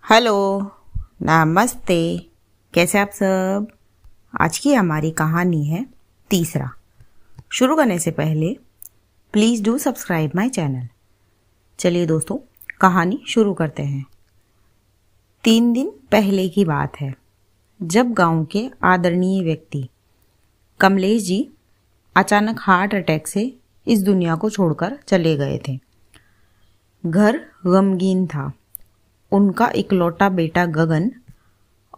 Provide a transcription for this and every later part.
Hello, नमस्ते। कैसे आप सब? आज की हमारी कहानी है तीसरा। शुरू करने से पहले please do subscribe my channel. चलिए दोस्तों, कहानी शुरू करते हैं। 3 दिन पहले की बात है, जब गांव के आदरणीय व्यक्ति कमलेश जी अचानक हार्ट अटैक से इस दुनिया को छोड़कर चले गए थे। घर गमगीन था। उनका इकलौता बेटा गगन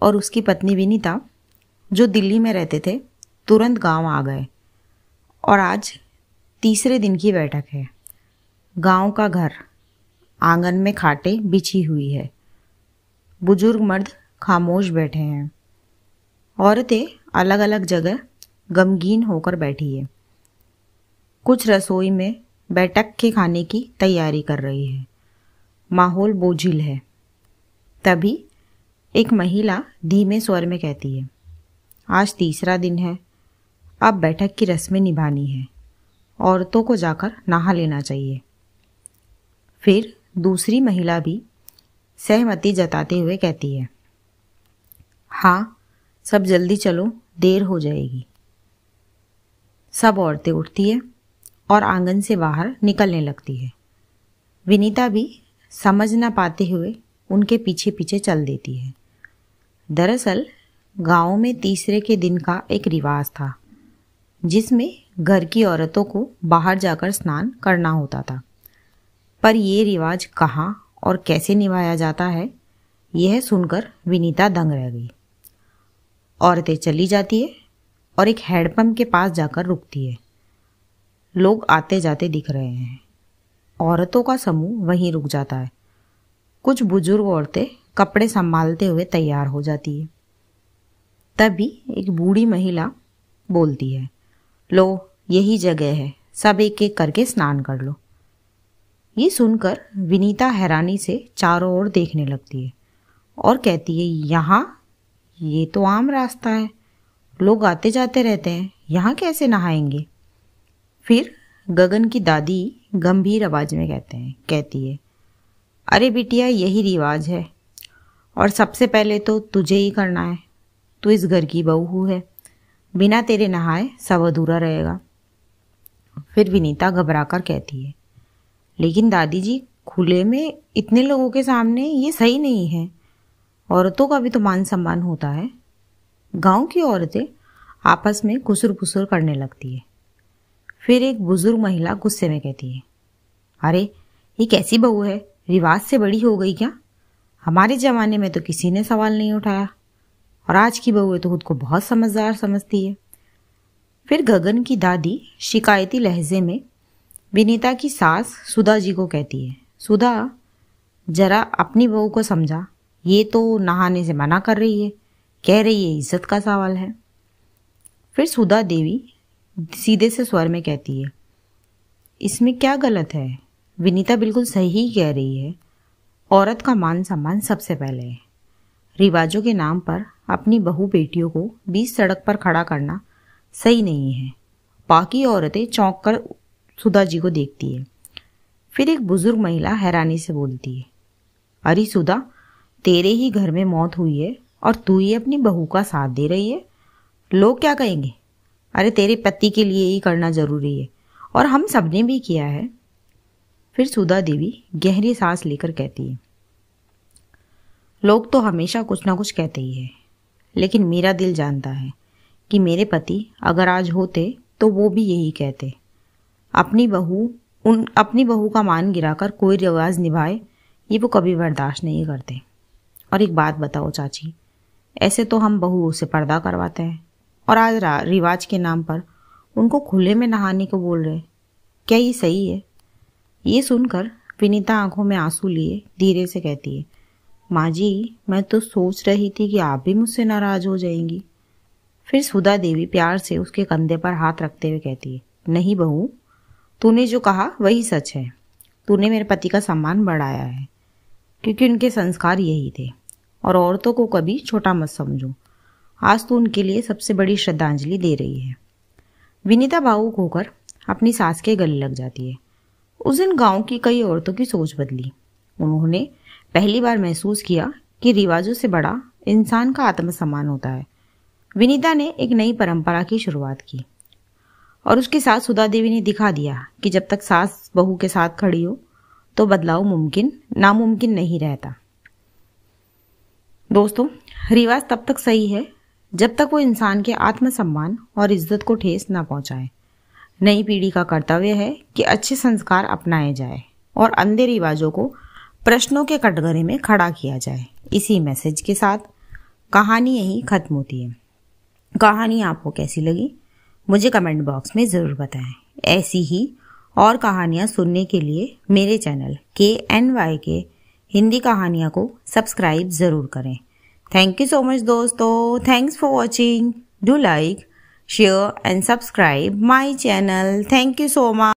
और उसकी पत्नी विनीता, जो दिल्ली में रहते थे, तुरंत गांव आ गए। और आज तीसरे दिन की बैठक है। गांव का घर, आंगन में खाटें बिछी हुई है। बुजुर्ग मर्द खामोश बैठे हैं। औरतें अलग अलग जगह गमगीन होकर बैठी है। कुछ रसोई में बैठक के खाने की तैयारी कर रही है। माहौल बोझिल है। तभी एक महिला धीमे स्वर में कहती है, आज तीसरा दिन है, अब बैठक की रस्में निभानी है। औरतों को जाकर नहा लेना चाहिए। फिर दूसरी महिला भी सहमति जताते हुए कहती है, हाँ, सब जल्दी चलो, देर हो जाएगी। सब औरतें उठती है और आंगन से बाहर निकलने लगती है। विनीता भी समझ न पाते हुए उनके पीछे पीछे चल देती है। दरअसल गांव में तीसरे के दिन का एक रिवाज था, जिसमें घर की औरतों को बाहर जाकर स्नान करना होता था। पर यह रिवाज कहाँ और कैसे निभाया जाता है, यह सुनकर विनीता दंग रह गई। औरतें चली जाती है और एक हैंडपंप के पास जाकर रुकती है। लोग आते जाते दिख रहे हैं। औरतों का समूह वहीं रुक जाता है। कुछ बुजुर्ग औरतें कपड़े संभालते हुए तैयार हो जाती है। तभी एक बूढ़ी महिला बोलती है, लो, यही जगह है, सब एक एक करके स्नान कर लो। ये सुनकर विनीता हैरानी से चारों ओर देखने लगती है और कहती है, यहाँ? ये तो आम रास्ता है, लोग आते जाते रहते हैं, यहाँ कैसे नहाएंगे? फिर गगन की दादी गंभीर आवाज में कहती है, अरे बिटिया, यही रिवाज है और सबसे पहले तो तुझे ही करना है। तू इस घर की बहू है, बिना तेरे नहाए सब अधूरा रहेगा। फिर विनीता घबराकर कहती है, लेकिन दादी जी, खुले में इतने लोगों के सामने ये सही नहीं है। औरतों का भी तो मान सम्मान होता है। गांव की औरतें आपस में खुसुर फुसुर करने लगती है। फिर एक बुजुर्ग महिला गुस्से में कहती है, अरे ये कैसी बहू है, रिवाज से बड़ी हो गई क्या? हमारे जमाने में तो किसी ने सवाल नहीं उठाया और आज की बहू तो खुद को बहुत समझदार समझती है। फिर गगन की दादी शिकायती लहजे में विनीता की सास सुधा जी को कहती है, सुधा, जरा अपनी बहू को समझा, ये तो नहाने से मना कर रही है, कह रही है इज्जत का सवाल है। फिर सुधा देवी सीधे से स्वर में कहती है, इसमें क्या गलत है? विनीता बिल्कुल सही कह रही है। औरत का मान सम्मान सबसे पहले है। रिवाजों के नाम पर अपनी बहू बेटियों को बीच सड़क पर खड़ा करना सही नहीं है। बाकी औरतें चौंक कर सुधा जी को देखती है। फिर एक बुजुर्ग महिला हैरानी से बोलती है, अरे सुधा, तेरे ही घर में मौत हुई है और तू ही अपनी बहू का साथ दे रही है। लोग क्या कहेंगे? अरे तेरे पति के लिए ही करना जरूरी है और हम सबने भी किया है। फिर सुधा देवी गहरी सांस लेकर कहती है, लोग तो हमेशा कुछ ना कुछ कहते ही है, लेकिन मेरा दिल जानता है कि मेरे पति अगर आज होते तो वो भी यही कहते। अपनी बहू का मान गिराकर कोई रिवाज निभाए, ये वो कभी बर्दाश्त नहीं करते। और एक बात बताओ चाची, ऐसे तो हम बहुओं से पर्दा करवाते हैं और आज रिवाज के नाम पर उनको खुले में नहाने को बोल रहे। क्या ये सही है? ये सुनकर विनीता आंखों में आंसू लिए धीरे से कहती है, माँ जी, मैं तो सोच रही थी कि आप भी मुझसे नाराज हो जाएंगी। फिर सुधा देवी प्यार से उसके कंधे पर हाथ रखते हुए कहती है, नहीं बहू, तूने जो कहा वही सच है। तूने मेरे पति का सम्मान बढ़ाया है, क्योंकि उनके संस्कार यही थे। और औरतों को कभी छोटा मत समझो। आज तो उनके लिए सबसे बड़ी श्रद्धांजलि दे रही है। विनीता भावुक होकर अपनी सास के गले लग जाती है। उस दिन गांव की कई औरतों की सोच बदली। उन्होंने पहली बार महसूस किया कि रिवाजों से बड़ा इंसान का आत्मसम्मान होता है। विनीता ने एक नई परंपरा की शुरुआत की और उसके साथ सुधा देवी ने दिखा दिया कि जब तक सास बहू के साथ खड़ी हो तो बदलाव नामुमकिन नहीं रहता। दोस्तों, रिवाज तब तक सही है जब तक वो इंसान के आत्मसम्मान और इज्जत को ठेस ना पहुंचाए। नई पीढ़ी का कर्तव्य है कि अच्छे संस्कार अपनाए जाए और अंधे रिवाजों को प्रश्नों के कटघरे में खड़ा किया जाए। इसी मैसेज के साथ कहानी यहीं खत्म होती है। कहानी आपको कैसी लगी मुझे कमेंट बॉक्स में ज़रूर बताएं। ऐसी ही और कहानियाँ सुनने के लिए मेरे चैनल KNYK हिंदी कहानियाँ को सब्सक्राइब ज़रूर करें। थैंक यू सो मच दोस्तों। Thanks for watching. Do like, share and subscribe my channel. Thank you so much.